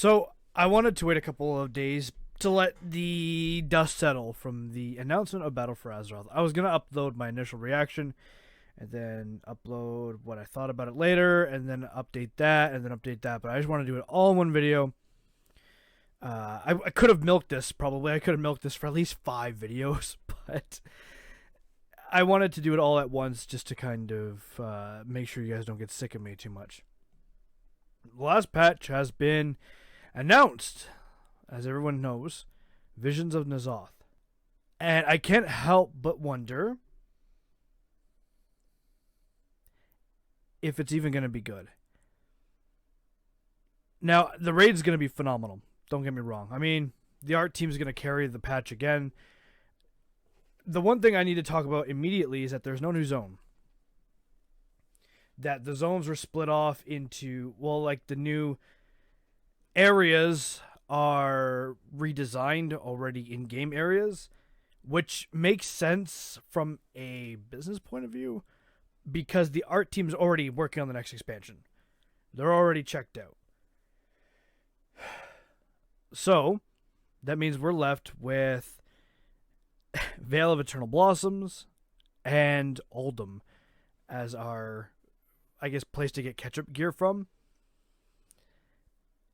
So I wanted to wait a couple of days to let the dust settle from the announcement of Battle for Azeroth. I was gonna upload my initial reaction, and then upload what I thought about it later, and then update that, and then update that. But I just want to do it all in one video. I could have milked this, probably. I could have milked this for at least 5 videos, but I wanted to do it all at once just to kind of make sure you guys don't get sick of me too much. The last patch has been announced, as everyone knows, Visions of N'Zoth. And I can't help but wonder if it's even going to be good. Now, the raid's going to be phenomenal. Don't get me wrong. I mean, the art team's going to carry the patch again. The one thing I need to talk about immediately is that there's no new zone. That the zones were split off into, well, like the new areas are redesigned already in-game areas, which makes sense from a business point of view because the art team's already working on the next expansion. They're already checked out. So, that means we're left with Vale of Eternal Blossoms and Uldum as our, I guess, place to get ketchup gear from.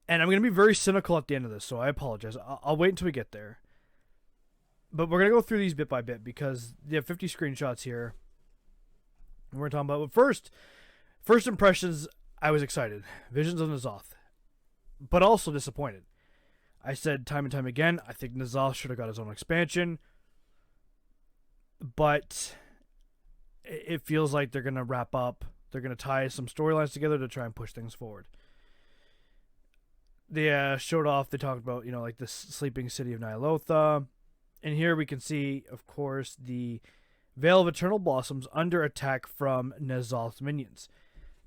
And I'm going to be very cynical at the end of this, so I apologize. I'll wait until we get there. But we're going to go through these bit by bit because they have 50 screenshots here. And we're talking about, but first impressions, I was excited. Visions of N'Zoth. But also disappointed. I said time and time again, I think N'Zoth should have got his own expansion. But it feels like they're going to wrap up. They're going to tie some storylines together to try and push things forward. They showed off, they talked about, like the sleeping city of Ny'alotha. And here we can see, of course, the Vale of Eternal Blossoms under attack from N'Zoth's minions.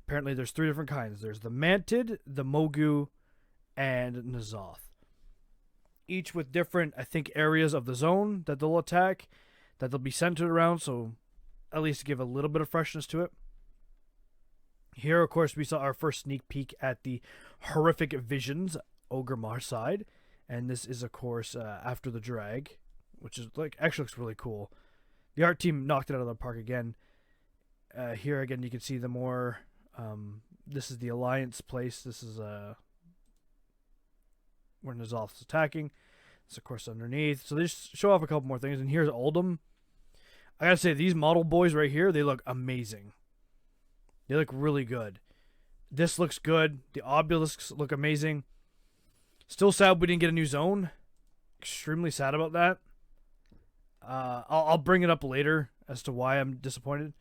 Apparently there's 3 different kinds. There's the Mantid, the Mogu, and N'Zoth. Each with different, I think, areas of the zone that they'll attack, that they'll be centered around, so at least give a little bit of freshness to it. Here, of course, we saw our first sneak peek at the horrific visions, Orgrimmar side. And this is, of course, after the drag, which is actually looks really cool. The art team knocked it out of the park again. Here, again, you can see the more, this is the Alliance place. This is where N'Zoth's attacking. This, of course, underneath. So they just show off a couple more things. And here's Uldum. I gotta say, these model boys right here, they look amazing. They look really good. This looks good. The obelisks look amazing. Still sad we didn't get a new zone. Extremely sad about that. I'll bring it up later as to why I'm disappointed.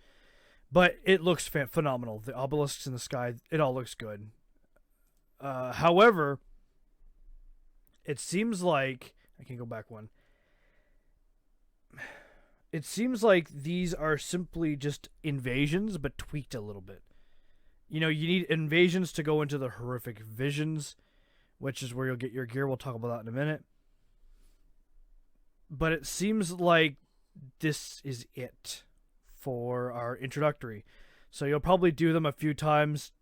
But it looks phenomenal. The obelisks in the sky, it all looks good. However, it seems like... I can go back one. It seems like these are simply just invasions, but tweaked a little bit. You need invasions to go into the horrific visions, which is where you'll get your gear. We'll talk about that in a minute. But it seems like this is it for our introductory. So you'll probably do them a few times,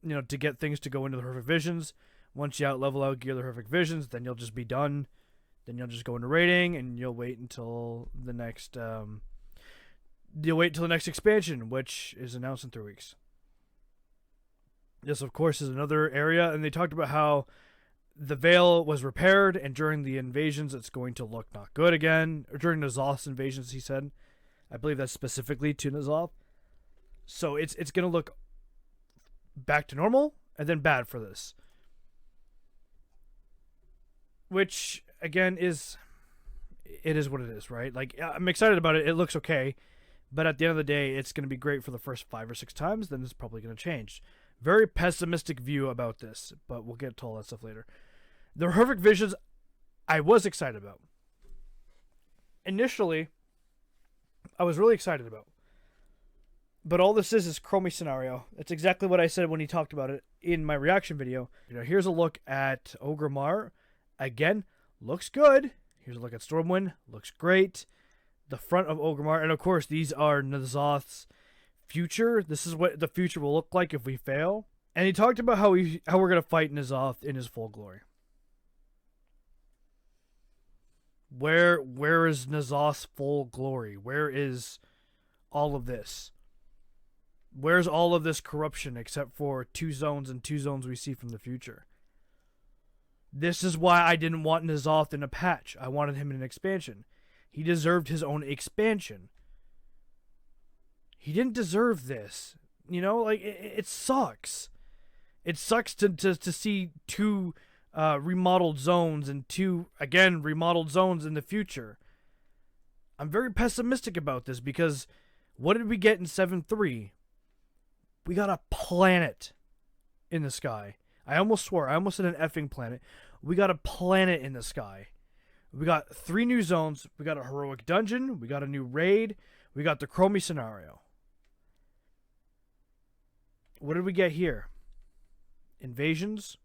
to get things to go into the horrific visions. Once you level out gear the horrific visions, then you'll just be done. Then you'll just go into raiding, and you'll wait until the next. You'll wait until the next expansion, which is announced in 3 weeks. This, of course, is another area, and they talked about how the Veil was repaired, and during the invasions, it's going to look not good again. Or during N'Zoth's invasions, he said. I believe that's specifically to N'Zoth. So it's going to look back to normal, and then bad for this. Which, again, it is what it is, right? Like, I'm excited about it. It looks okay. But at the end of the day, it's going to be great for the first 5 or 6 times. Then it's probably going to change. Very pessimistic view about this. But we'll get to all that stuff later. The horrific visions, I was excited about. Initially, I was really excited about. But all this is Chromie scenario. It's exactly what I said when he talked about it in my reaction video. Here's a look at Orgrimmar. Again, looks good. Here's a look at Stormwind. Looks great. The front of Orgrimmar. And of course, these are N'Zoth's future. This is what the future will look like if we fail. And he talked about how we're going to fight N'Zoth in his full glory. Where is N'Zoth's full glory? Where is all of this? Where's all of this corruption except for 2 zones and 2 zones we see from the future? This is why I didn't want N'Zoth in a patch. I wanted him in an expansion. He deserved his own expansion. He didn't deserve this. You know, like, it sucks. It sucks to see 2 remodeled zones and 2, again, remodeled zones in the future. I'm very pessimistic about this because what did we get in 7.3? We got a planet in the sky. I almost swore. I almost said an effing planet. We got a planet in the sky. We got 3 new zones. We got a heroic dungeon. We got a new raid. We got the Chromie scenario. What did we get here? Invasions,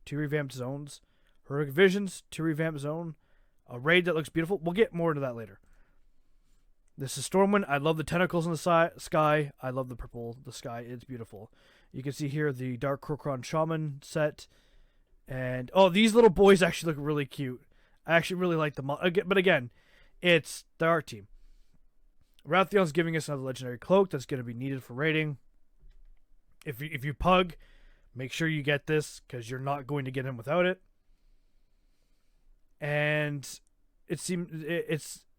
2 revamped zones. Heroic visions, 2 revamped zone. A raid that looks beautiful. We'll get more into that later. This is Stormwind. I love the tentacles in the sky. I love the purple, the sky. It's beautiful. You can see here the Dark Krokron Shaman set. And, oh, these little boys actually look really cute. I actually really like them. But again, it's the art team. Rathion's giving us another legendary cloak that's going to be needed for raiding. If you pug, make sure you get this because you're not going to get him without it. And it's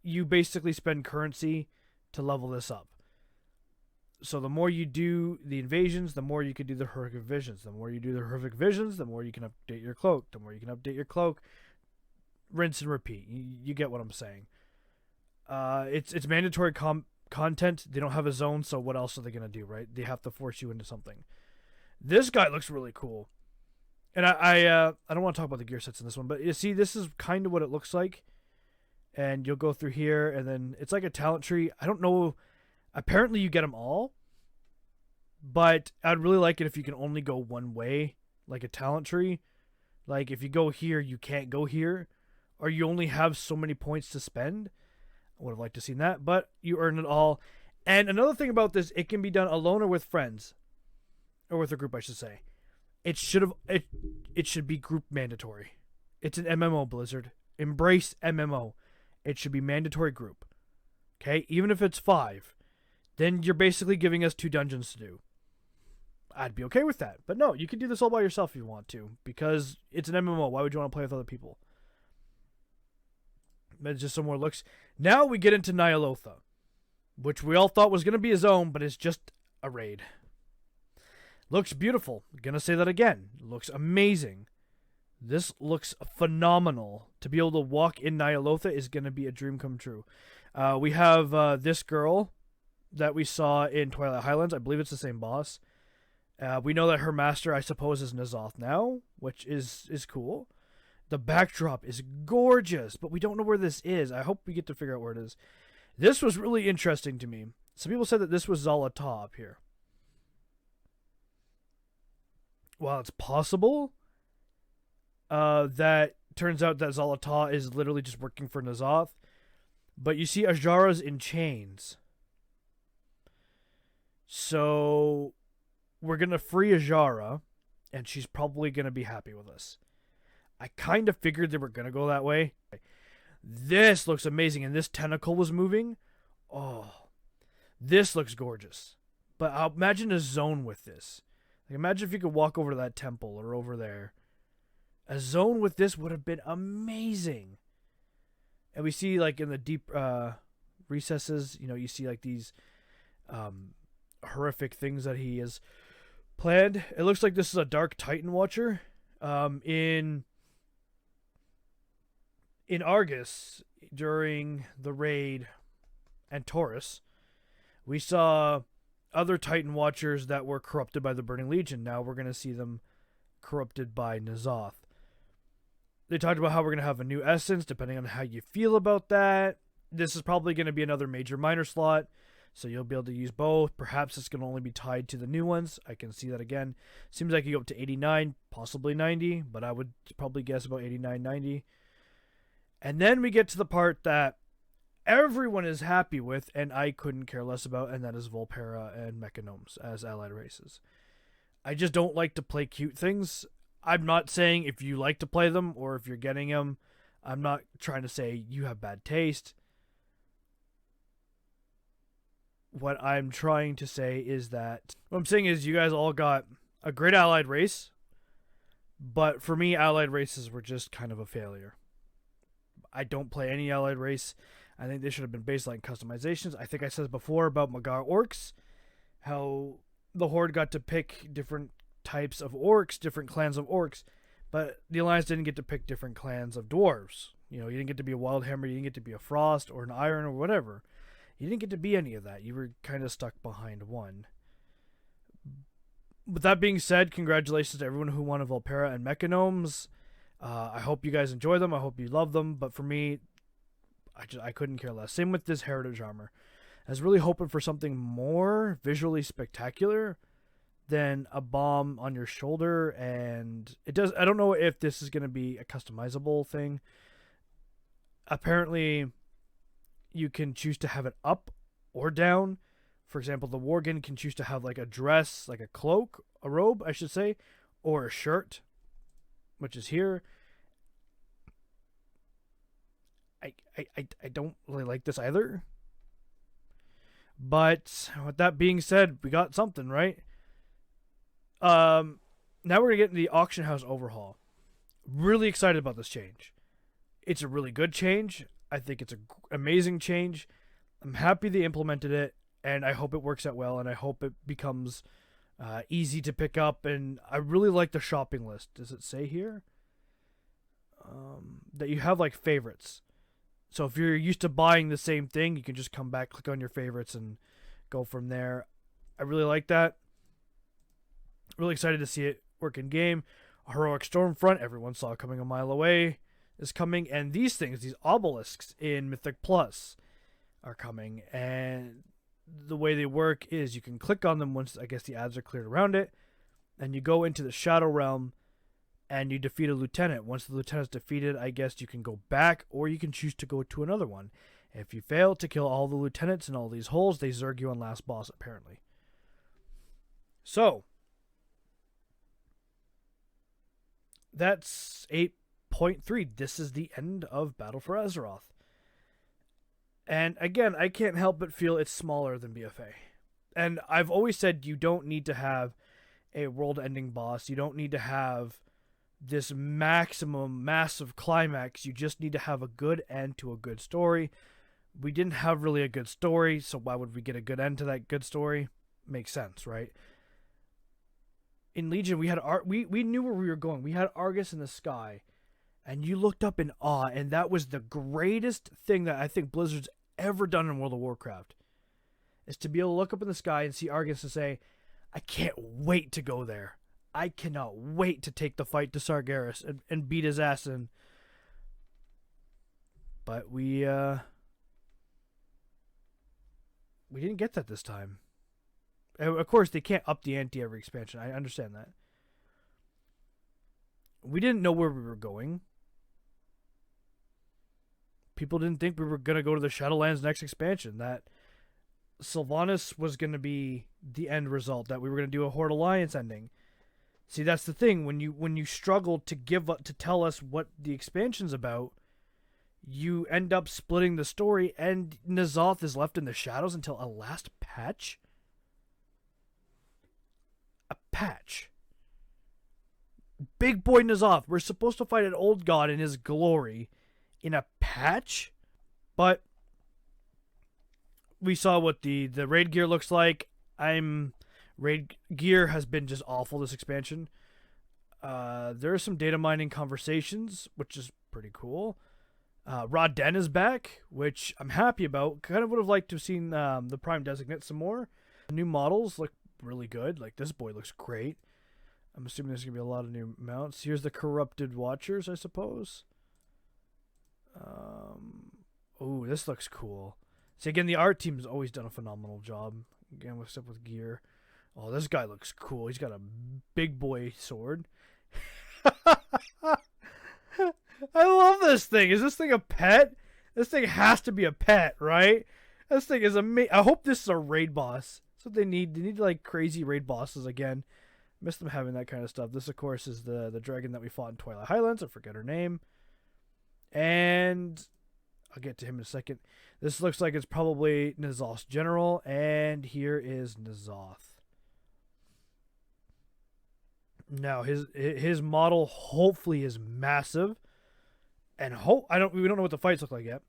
you basically spend currency to level this up. So the more you do the invasions, the more you can do the horrific visions. The more you do the horrific visions, the more you can update your cloak. The more you can update your cloak, rinse and repeat. You get what I'm saying. It's mandatory content. They don't have a zone, so what else are they gonna do, right? They have to force you into something. This guy looks really cool. And I don't want to talk about the gear sets in this one, but you see, this is kind of what it looks like. And you'll go through here, and then it's like a talent tree. I don't know. Apparently, you get them all. But I'd really like it if you can only go one way, like a talent tree. Like, if you go here, you can't go here. Or you only have so many points to spend. I would have liked to see that, but you earn it all. And another thing about this, it can be done alone or with friends. Or with a group, I should say. It should be group mandatory. It's an MMO, Blizzard. Embrace MMO. It should be mandatory group. Okay? Even if it's 5, then you're basically giving us 2 dungeons to do. I'd be okay with that. But no, you can do this all by yourself if you want to. Because it's an MMO. Why would you want to play with other people? But just some more looks. Now we get into Ny'alotha, which we all thought was going to be a zone, but it's just a raid. Looks beautiful. Gonna say that again. Looks amazing. This looks phenomenal. To be able to walk in Ny'alotha is going to be a dream come true. We have this girl that we saw in Twilight Highlands. I believe it's the same boss. We know that her master, I suppose, is N'Zoth now, which is cool. The backdrop is gorgeous, but we don't know where this is. I hope we get to figure out where it is. This was really interesting to me. Some people said that this was Xal'ataw up here. Well, it's possible. That turns out that Xal'ataw is literally just working for N'Zoth. But you see Azshara's in chains. So we're going to free Azshara, and she's probably going to be happy with us. I kind of figured they were going to go that way. This looks amazing, and this tentacle was moving. Oh, this looks gorgeous. But I'll imagine a zone with this. Like, imagine if you could walk over to that temple or over there. A zone with this would have been amazing. And we see, like, in the deep recesses, you know, you see, like, these horrific things that he has planned. It looks like this is a Dark Titan Watcher. In Argus, during the raid and Taurus, we saw other Titan Watchers that were corrupted by the Burning Legion. Now we're going to see them corrupted by N'Zoth. They talked about how we're going to have a new essence, depending on how you feel about that. This is probably going to be another major minor slot, so you'll be able to use both. Perhaps it's going to only be tied to the new ones. I can see that again. Seems like you go up to 89, possibly 90, but I would probably guess about 89, 90. And then we get to the part that everyone is happy with, and I couldn't care less about, and that is Volpera and Mechanomes as allied races. I just don't like to play cute things. I'm not saying if you like to play them or if you're getting them, I'm not trying to say you have bad taste. What I'm trying to say is that what I'm saying is you guys all got a great allied race, but for me, allied races were just kind of a failure. I don't play any allied race. I think they should have been baseline customizations. I think I said before about Magar orcs, how the Horde got to pick different types of orcs, different clans of orcs, but the Alliance didn't get to pick different clans of dwarves. You didn't get to be a Wildhammer, you didn't get to be a Frost or an Iron or whatever. You didn't get to be any of that. You were kind of stuck behind one. With that being said, congratulations to everyone who won a Volpera and Mechanomes. I hope you guys enjoy them. I hope you love them. But for me, I couldn't care less. Same with this Heritage armor. I was really hoping for something more visually spectacular than a bomb on your shoulder, and it does. I don't know if this is going to be a customizable thing. Apparently, you can choose to have it up or down. For example, the Worgen can choose to have like a dress, like a cloak, a robe, I should say, or a shirt, which is here. I don't really like this either. But with that being said, we got something, right? Now we're going to get into the auction house overhaul. Really excited about this change. It's a really good change. I think it's an amazing change. I'm happy they implemented it, and I hope it works out well, and I hope it becomes easy to pick up. And I really like the shopping list. Does it say here? That you have like favorites. So if you're used to buying the same thing, you can just come back, click on your favorites, and go from there. I really like that. Really excited to see it work in game. A heroic Stormfront, everyone saw coming a mile away, is coming. And these things, these obelisks in Mythic Plus are coming. And the way they work is you can click on them once, I guess, the ads are cleared around it. And you go into the Shadow Realm and you defeat a lieutenant. Once the lieutenant's defeated, I guess you can go back, or you can choose to go to another one. If you fail to kill all the lieutenants in all these holes, they zerg you on last boss, apparently. So, that's 8.3. This is the end of Battle for Azeroth. And again, I can't help but feel it's smaller than BFA. And I've always said you don't need to have a world-ending boss. You don't need to have this massive climax. You just need to have a good end to a good story. We didn't have really a good story, so why would we get a good end to that good story? Makes sense, right? In Legion, we had we knew where we were going. We had Argus in the sky, and you looked up in awe, and that was the greatest thing that I think Blizzard's ever done in World of Warcraft, is to be able to look up in the sky and see Argus and say, I can't wait to go there. I cannot wait to take the fight to Sargeras and beat his ass in. But we didn't get that this time. And of course, they can't up the ante every expansion. I understand that. We didn't know where we were going. People didn't think we were going to go to the Shadowlands next expansion. That Sylvanas was going to be the end result. That we were going to do a Horde Alliance ending. See, that's the thing. When you struggle to tell us what the expansion's about, you end up splitting the story, and N'Zoth is left in the shadows until a last patch. A patch. Big boy N'Zoth. We're supposed to fight an old god in his glory in a patch, but we saw what the raid gear looks like. Raid gear has been just awful this expansion. There are some data mining conversations, which is pretty cool. Raw Den is back, which I'm happy about. Kind of would have liked to have seen the Prime Designate some more. The new models look really good. Like, this boy looks great. I'm assuming there's going to be a lot of new mounts. Here's the Corrupted Watchers, I suppose. Oh, this looks cool. See, again, the art team has always done a phenomenal job. Again, what's up with gear? Oh, this guy looks cool. He's got a big boy sword. I love this thing. Is this thing a pet? This thing has to be a pet, right? This thing is amazing. I hope this is a raid boss. That's what they need. They need like crazy raid bosses again. Miss them having that kind of stuff. This, of course, is the dragon that we fought in Twilight Highlands. I forget her name. And I'll get to him in a second. This looks like it's probably N'Zoth's general, and here is N'Zoth. Now his model hopefully is massive, and we don't know what the fights look like yet,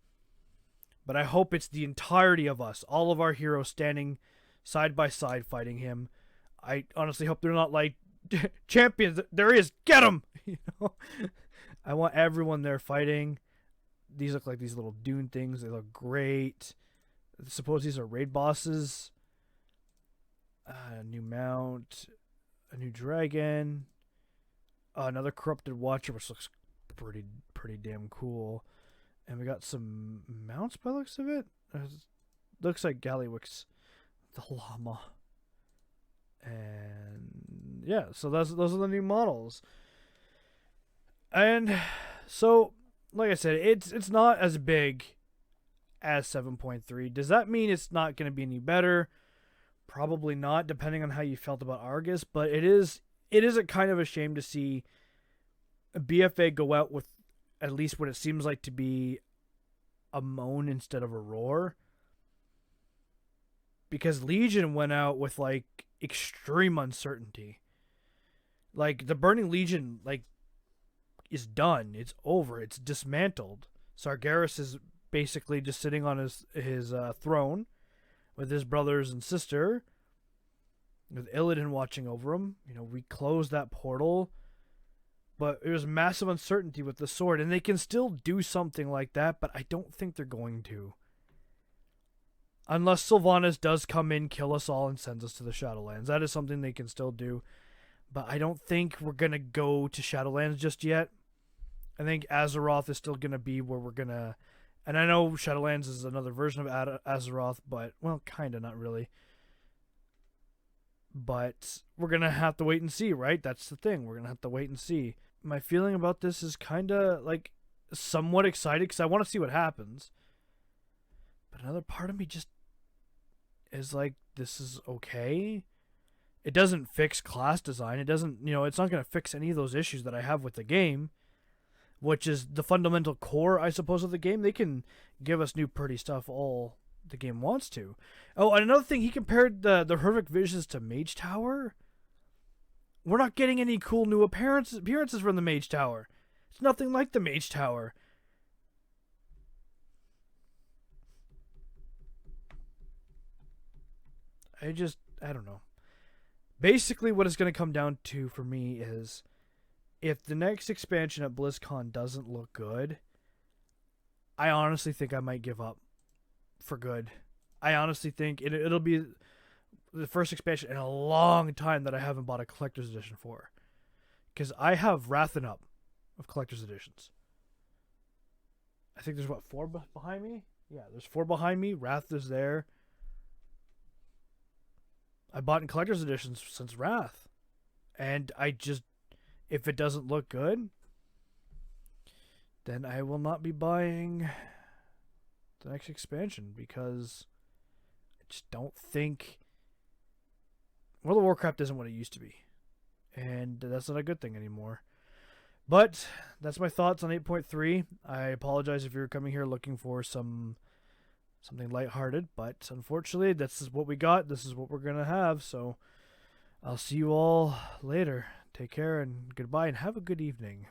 but I hope it's the entirety of us, all of our heroes standing side by side fighting him. I honestly hope they're not like champions. There he is, get him! You know, I want everyone there fighting. These look like these little dune things. They look great. I suppose these are raid bosses. A new mount. A new dragon. Another corrupted watcher, which looks pretty damn cool. And we got some mounts by the looks of it. Looks like Gallywix the llama. And yeah, so those are the new models. And so, like I said, it's not as big as 7.3. Does that mean it's not going to be any better? Probably not, depending on how you felt about Argus. But it is a kind of a shame to see a BFA go out with at least what it seems like to be a moan instead of a roar. Because Legion went out with like extreme uncertainty. Like the Burning Legion, like, is done. It's over. It's dismantled. Sargeras is basically just sitting on his throne with his brothers and sister, with Illidan watching over him. You know, we closed that portal, but there was massive uncertainty with the sword, and they can still do something like that, but I don't think they're going to. Unless Sylvanas does come in, kill us all, and sends us to the Shadowlands. That is something they can still do. But I don't think we're going to go to Shadowlands just yet. I think Azeroth is still going to be where we're going to... And I know Shadowlands is another version of Azeroth, but... Well, kind of, not really. But we're going to have to wait and see, right? That's the thing. We're going to have to wait and see. My feeling about this is kind of, like, somewhat excited, because I want to see what happens. But another part of me just is like, this is okay. It doesn't fix class design. It doesn't, it's not going to fix any of those issues that I have with the game, which is the fundamental core, I suppose, of the game. They can give us new pretty stuff all the game wants to. Oh, and another thing, he compared the Horrific Visions to Mage Tower. We're not getting any cool new appearances from the Mage Tower. It's nothing like the Mage Tower. I don't know. Basically, what it's going to come down to for me is, if the next expansion at BlizzCon doesn't look good, I honestly think I might give up for good. I honestly think it'll be the first expansion in a long time that I haven't bought a collector's edition for. Because I have Wrath and Up of collector's editions. I think there's, 4 behind me? Yeah, there's 4 behind me. Wrath is there. I bought in collector's editions since Wrath. And if it doesn't look good, then I will not be buying the next expansion, because I just don't think World of Warcraft isn't what it used to be. And that's not a good thing anymore. But that's my thoughts on 8.3. I apologize if you're coming here looking for something lighthearted, but unfortunately, this is what we got. This is what we're going to have. So I'll see you all later. Take care and goodbye, and have a good evening.